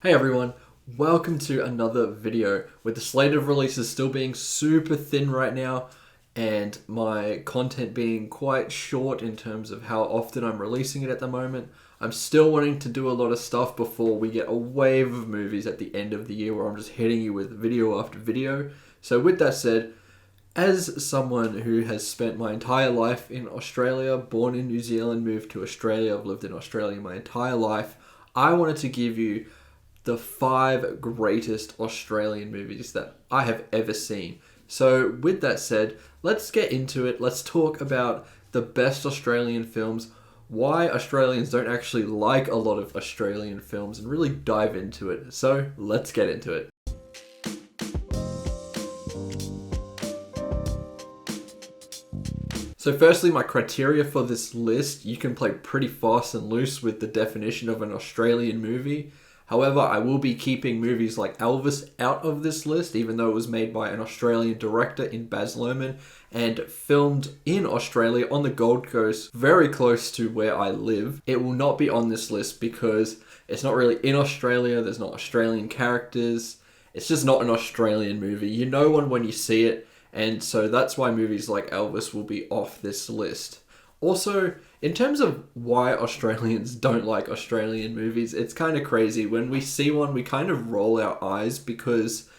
Hey everyone, welcome to another video with the slate of releases still being super thin right now and my content being quite short in terms of how often I'm releasing it at the moment. I'm still wanting to do a lot of stuff before we get a wave of movies at the end of the year where I'm just hitting you with video after video. So with that said, as someone who has spent my entire life in Australia, born in New Zealand, moved to Australia, I've lived in Australia my entire life, I wanted to give you the 5 greatest Australian movies that I have ever seen. So with that said, let's get into it. Let's talk about the best Australian films, why Australians don't actually like a lot of Australian films, and really dive into it. So let's get into it. So firstly, my criteria for this list, you can play pretty fast and loose with the definition of an Australian movie. However, I will be keeping movies like Elvis out of this list, even though it was made by an Australian director in Baz Luhrmann and filmed in Australia on the Gold Coast, very close to where I live. It will not be on this list because it's not really in Australia, there's not Australian characters, it's just not an Australian movie. You know one when you see it, and so that's why movies like Elvis will be off this list. Also, in terms of why Australians don't like Australian movies, it's kind of crazy. When we see one, we kind of roll our eyes because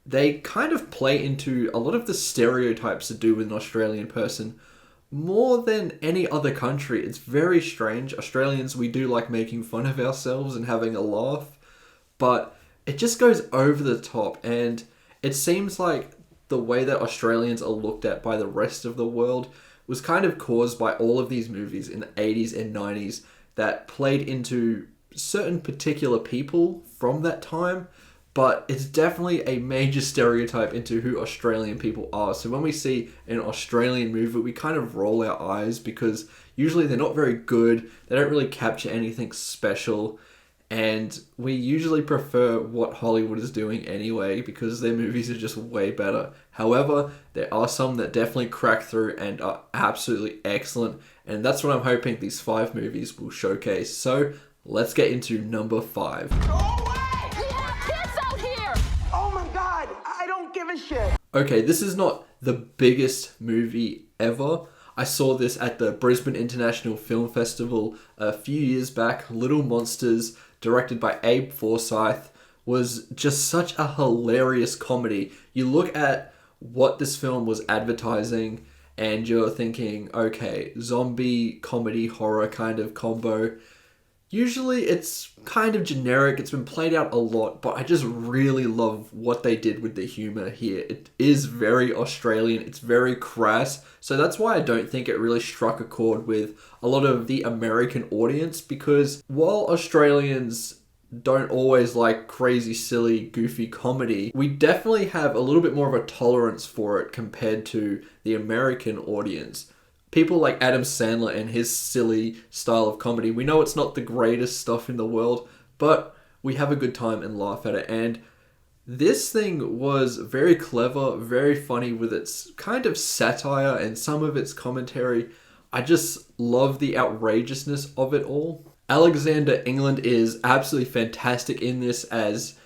they kind of play into a lot of the stereotypes to do with an Australian person more than any other country. It's very strange. Australians, we do like making fun of ourselves and having a laugh, but it just goes over the top, and it seems like the way that Australians are looked at by the rest of the world was kind of caused by all of these movies in the 80s and 90s that played into certain particular people from that time, but it's definitely a major stereotype into who Australian people are. So when we see an Australian movie, we kind of roll our eyes because usually they're not very good, they don't really capture anything special, and we usually prefer what Hollywood is doing anyway because their movies are just way better. However, there are some that definitely crack through and are absolutely excellent, and that's what I'm hoping these 5 movies will showcase. So let's get into number 5. Go away! We have kids out here! Oh my god, I don't give a shit. Okay, this is not the biggest movie ever. I saw this at the Brisbane International Film Festival a few years back. Little Monsters, directed by Abe Forsyth, was just such a hilarious comedy. You look at what this film was advertising and you're thinking, okay, zombie, comedy, horror kind of combo. Usually it's kind of generic, it's been played out a lot, but I just really love what they did with the humor here. It is very Australian, it's very crass, so that's why I don't think it really struck a chord with a lot of the American audience, because while Australians don't always like crazy, silly, goofy comedy, we definitely have a little bit more of a tolerance for it compared to the American audience. People like Adam Sandler and his silly style of comedy, we know it's not the greatest stuff in the world, but we have a good time and laugh at it. And this thing was very clever, very funny with its kind of satire and some of its commentary. I just love the outrageousness of it all. Alexander England is absolutely fantastic in this as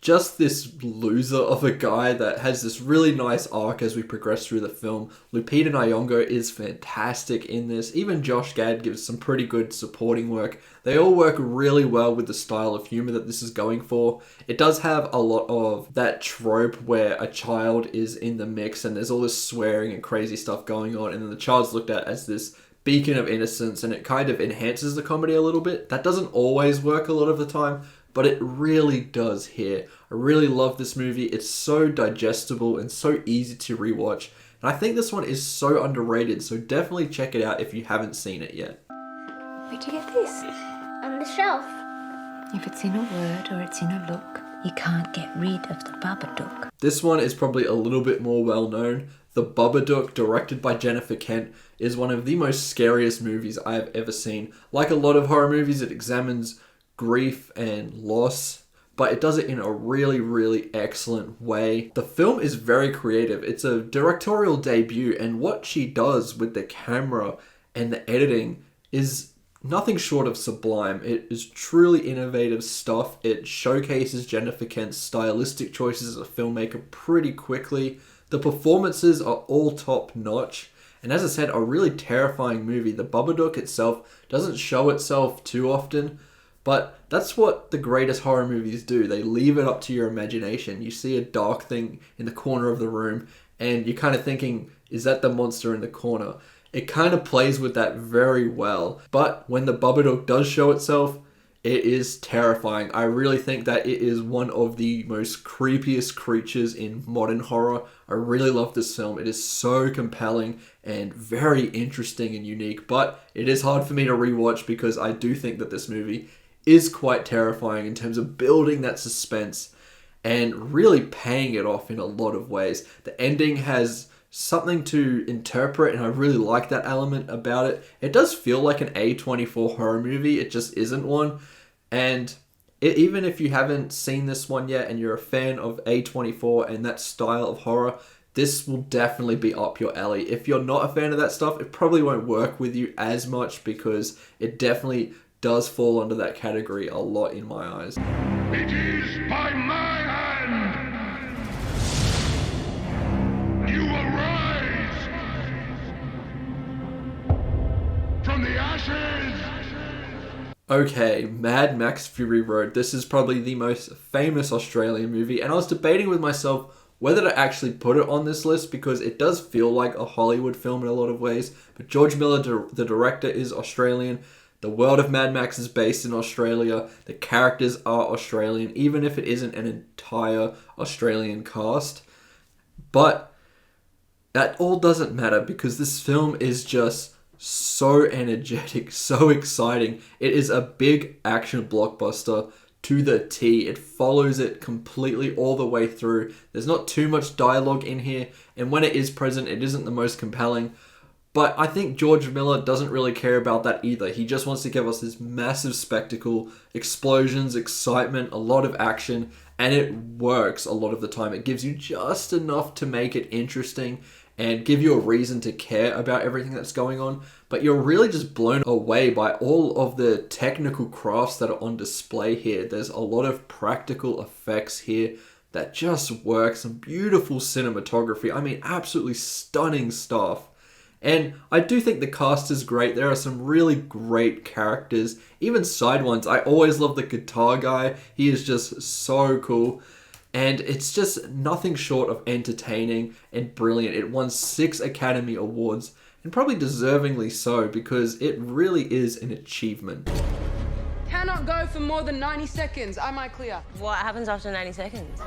just this loser of a guy that has this really nice arc as we progress through the film. Lupita Nyong'o is fantastic in this. Even Josh Gad gives some pretty good supporting work. They all work really well with the style of humor that this is going for. It does have a lot of that trope where a child is in the mix and there's all this swearing and crazy stuff going on, and then the child's looked at as this beacon of innocence, and it kind of enhances the comedy a little bit. That doesn't always work a lot of the time, but it really does here. I really love this movie. It's so digestible and so easy to rewatch. And I think this one is so underrated, so definitely check it out if you haven't seen it yet. Where'd you get this? On the shelf. If it's in a word or it's in a look, you can't get rid of the Bubba Duck. This one is probably a little bit more well known. The Bubba Duck, directed by Jennifer Kent, is one of the most scariest movies I have ever seen. Like a lot of horror movies, it examines grief and loss, but it does it in a really, really excellent way. The film is very creative. It's a directorial debut, and what she does with the camera and the editing is nothing short of sublime. It is truly innovative stuff. It showcases Jennifer Kent's stylistic choices as a filmmaker pretty quickly. The performances are all top notch. And as I said, a really terrifying movie. The Bubba Duck itself doesn't show itself too often, but that's what the greatest horror movies do. They leave it up to your imagination. You see a dark thing in the corner of the room, and you're kind of thinking, is that the monster in the corner? It kind of plays with that very well. But when the Bubba Duck does show itself, it is terrifying. I really think that it is one of the most creepiest creatures in modern horror. I really love this film. It is so compelling and very interesting and unique. But it is hard for me to rewatch because I do think that this movie is quite terrifying in terms of building that suspense and really paying it off in a lot of ways. The ending has something to interpret, and I really like that element about it. It does feel like an A24 horror movie, it just isn't one. And even if you haven't seen this one yet and you're a fan of A24 and that style of horror, this will definitely be up your alley. If you're not a fan of that stuff, it probably won't work with you as much because it definitely does fall under that category a lot in my eyes. It is by my hand you arise from the ashes. Okay, Mad Max Fury Road. This is probably the most famous Australian movie, and I was debating with myself whether to actually put it on this list because it does feel like a Hollywood film in a lot of ways. But George Miller, the director, is Australian. The world of Mad Max is based in Australia. The characters are Australian, even if it isn't an entire Australian cast. But that all doesn't matter because this film is just so energetic, so exciting. It is a big action blockbuster to the T. It follows it completely all the way through. There's not too much dialogue in here, and when it is present, it isn't the most compelling. But I think George Miller doesn't really care about that either. He just wants to give us this massive spectacle, explosions, excitement, a lot of action, and it works a lot of the time. It gives you just enough to make it interesting and give you a reason to care about everything that's going on. But you're really just blown away by all of the technical crafts that are on display here. There's a lot of practical effects here that just work. Some beautiful cinematography. I mean, absolutely stunning stuff. And I do think the cast is great. There are some really great characters, even side ones. I always love the guitar guy. He is just so cool. And it's just nothing short of entertaining and brilliant. It won 6 Academy Awards, and probably deservingly so, because it really is an achievement. Cannot go for more than 90 seconds. Am I clear? What happens after 90 seconds?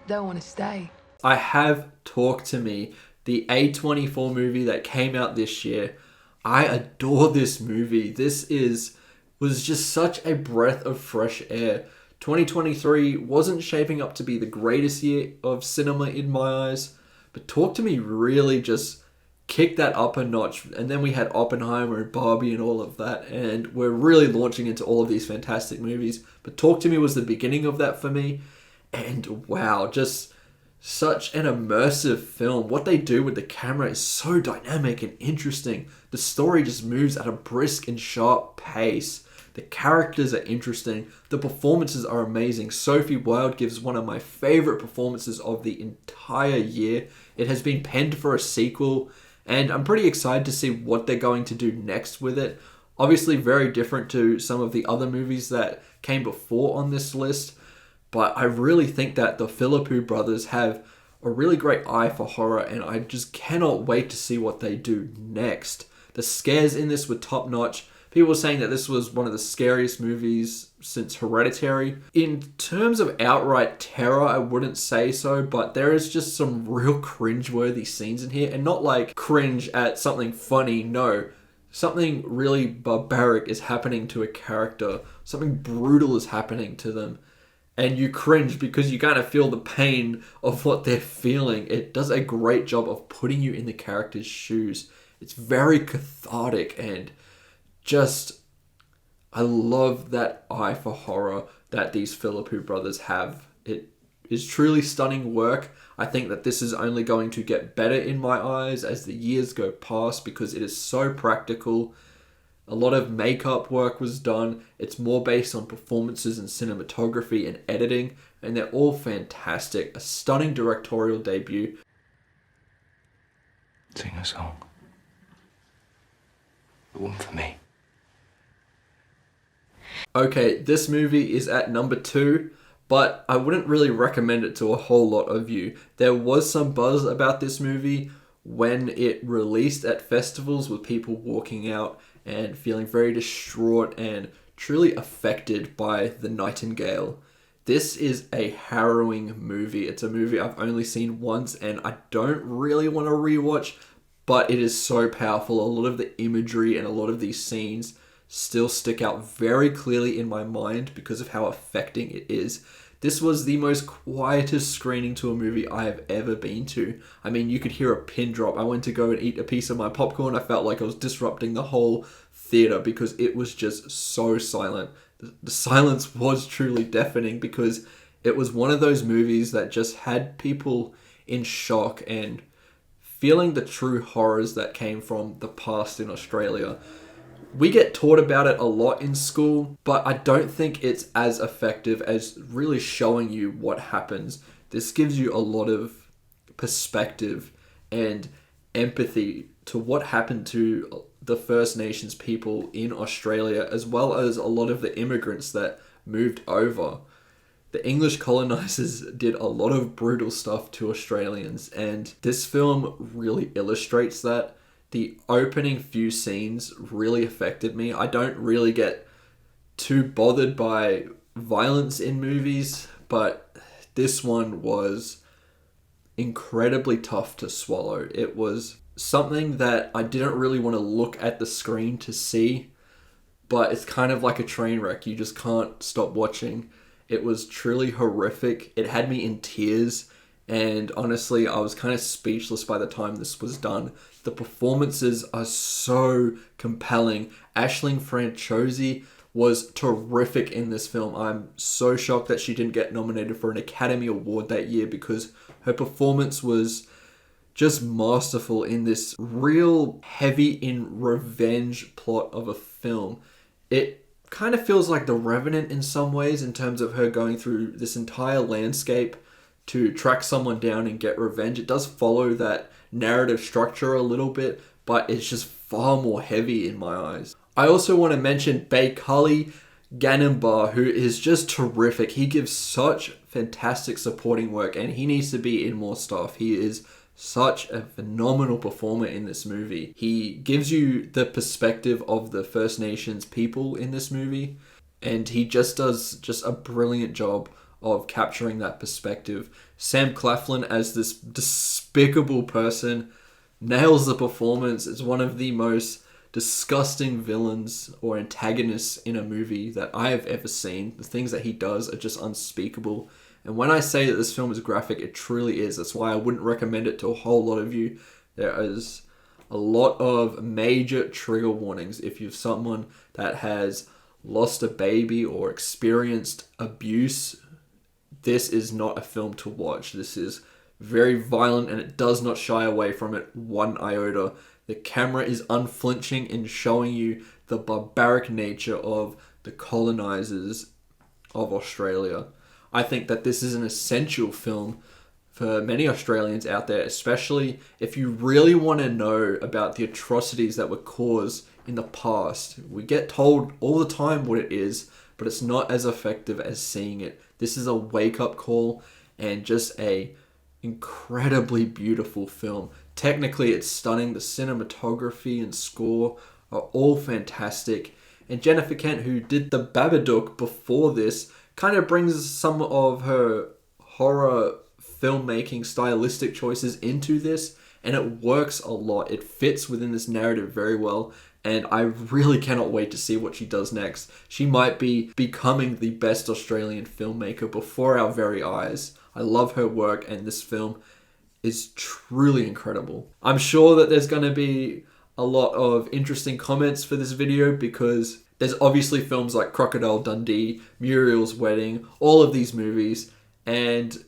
Don't want to stay. I have Talk to Me, the A24 movie that came out this year. I adore this movie. This was just such a breath of fresh air. 2023 wasn't shaping up to be the greatest year of cinema in my eyes, but Talk to Me really just kicked that up a notch. And then we had Oppenheimer and Barbie and all of that, and we're really launching into all of these fantastic movies. But Talk to Me was the beginning of that for me, and wow, just such an immersive film. What they do with the camera is so dynamic and interesting. The story just moves at a brisk and sharp pace. The characters are interesting. The performances are amazing. Sophie Wilde gives one of my favorite performances of the entire year. It has been penned for a sequel, and I'm pretty excited to see what they're going to do next with it. Obviously very different to some of the other movies that came before on this list. But I really think that the Philippou brothers have a really great eye for horror, and I just cannot wait to see what they do next. The scares in this were top notch. People were saying that this was one of the scariest movies since Hereditary. In terms of outright terror, I wouldn't say so, but there is just some real cringe-worthy scenes in here, and not like cringe at something funny, no. Something really barbaric is happening to a character. Something brutal is happening to them. And you cringe because you kind of feel the pain of what they're feeling. It does a great job of putting you in the character's shoes. It's very cathartic, and just, I love that eye for horror that these Philippou brothers have. It is truly stunning work. I think that this is only going to get better in my eyes as the years go past because it is so practical. A lot of makeup work was done. It's more based on performances and cinematography and editing, and they're all fantastic. A stunning directorial debut. Sing a song. The one for me. Okay, this movie is at number 2, but I wouldn't really recommend it to a whole lot of you. There was some buzz about this movie when it released at festivals, with people walking out and feeling very distraught and truly affected by the Nightingale. This is a harrowing movie. It's a movie I've only seen once and I don't really want to rewatch, but it is so powerful. A lot of the imagery and a lot of these scenes still stick out very clearly in my mind because of how affecting it is. This was the most quietest screening to a movie I have ever been to. I mean, you could hear a pin drop. I went to go and eat a piece of my popcorn. I felt like I was disrupting the whole theater because it was just so silent. The silence was truly deafening because it was one of those movies that just had people in shock and feeling the true horrors that came from the past in Australia. We get taught about it a lot in school, but I don't think it's as effective as really showing you what happens. This gives you a lot of perspective and empathy to what happened to the First Nations people in Australia, as well as a lot of the immigrants that moved over. The English colonizers did a lot of brutal stuff to Australians, and this film really illustrates that. The opening few scenes really affected me. I don't really get too bothered by violence in movies, but this one was incredibly tough to swallow. It was something that I didn't really want to look at the screen to see, but it's kind of like a train wreck. You just can't stop watching. It was truly horrific. It had me in tears, and honestly, I was kind of speechless by the time this was done. The performances are so compelling. Aisling Franciosi was terrific in this film. I'm so shocked that she didn't get nominated for an Academy Award that year because her performance was just masterful in this real heavy in revenge plot of a film. It kind of feels like The Revenant in some ways in terms of her going through this entire landscape to track someone down and get revenge. It does follow that narrative structure a little bit, but it's just far more heavy in my eyes. I also want to mention Baykali Ganimbar, who is just terrific. He gives such fantastic supporting work and he needs to be in more stuff. He is such a phenomenal performer in this movie. He gives you the perspective of the First Nations people in this movie, and he just does just a brilliant job of capturing that perspective. Sam Claflin as this despicable person nails the performance. It's one of the most disgusting villains or antagonists in a movie that I have ever seen. The things that he does are just unspeakable. And when I say that this film is graphic, it truly is. That's why I wouldn't recommend it to a whole lot of you. There is a lot of major trigger warnings. If you're someone that has lost a baby or experienced abuse, this is not a film to watch. This is very violent and it does not shy away from it one iota. The camera is unflinching in showing you the barbaric nature of the colonizers of Australia. I think that this is an essential film for many Australians out there, especially if you really want to know about the atrocities that were caused in the past. We get told all the time what it is, but it's not as effective as seeing it. This is a wake-up call and just a incredibly beautiful film. Technically, it's stunning. The cinematography and score are all fantastic. And Jennifer Kent, who did the Babadook before this, kind of brings some of her horror filmmaking stylistic choices into this, and it works a lot. It fits within this narrative very well, and I really cannot wait to see what she does next. She might be becoming the best Australian filmmaker before our very eyes. I love her work, and this film is truly incredible. I'm sure that there's going to be a lot of interesting comments for this video because there's obviously films like Crocodile Dundee, Muriel's Wedding, all of these movies, and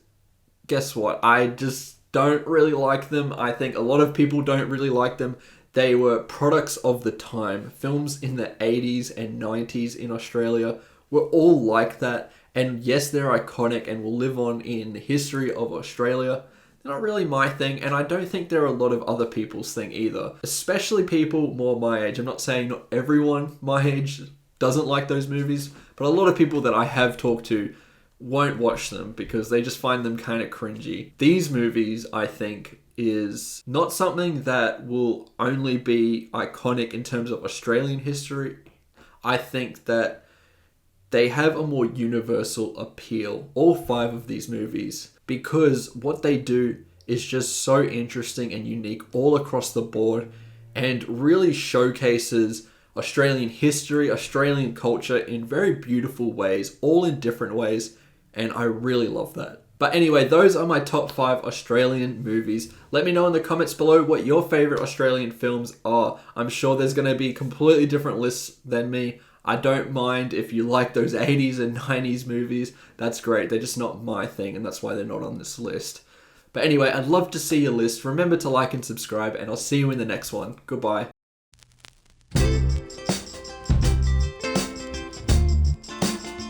guess what? I just don't really like them. I think a lot of people don't really like them. They were products of the time. Films in the 80s and 90s in Australia were all like that. And yes, they're iconic and will live on in the history of Australia. They're not really my thing, and I don't think they're a lot of other people's thing either. Especially people more my age. I'm not saying not everyone my age doesn't like those movies, but a lot of people that I have talked to won't watch them because they just find them kind of cringy. These movies, I think, is not something that will only be iconic in terms of Australian history. I think that they have a more universal appeal, all 5 of these movies, because what they do is just so interesting and unique all across the board and really showcases Australian history, Australian culture in very beautiful ways, all in different ways, and I really love that. But anyway, those are my top 5 Australian movies. Let me know in the comments below what your favourite Australian films are. I'm sure there's going to be completely different lists than me. I don't mind if you like those 80s and 90s movies. That's great. They're just not my thing, and that's why they're not on this list. But anyway, I'd love to see your list. Remember to like and subscribe, and I'll see you in the next one. Goodbye.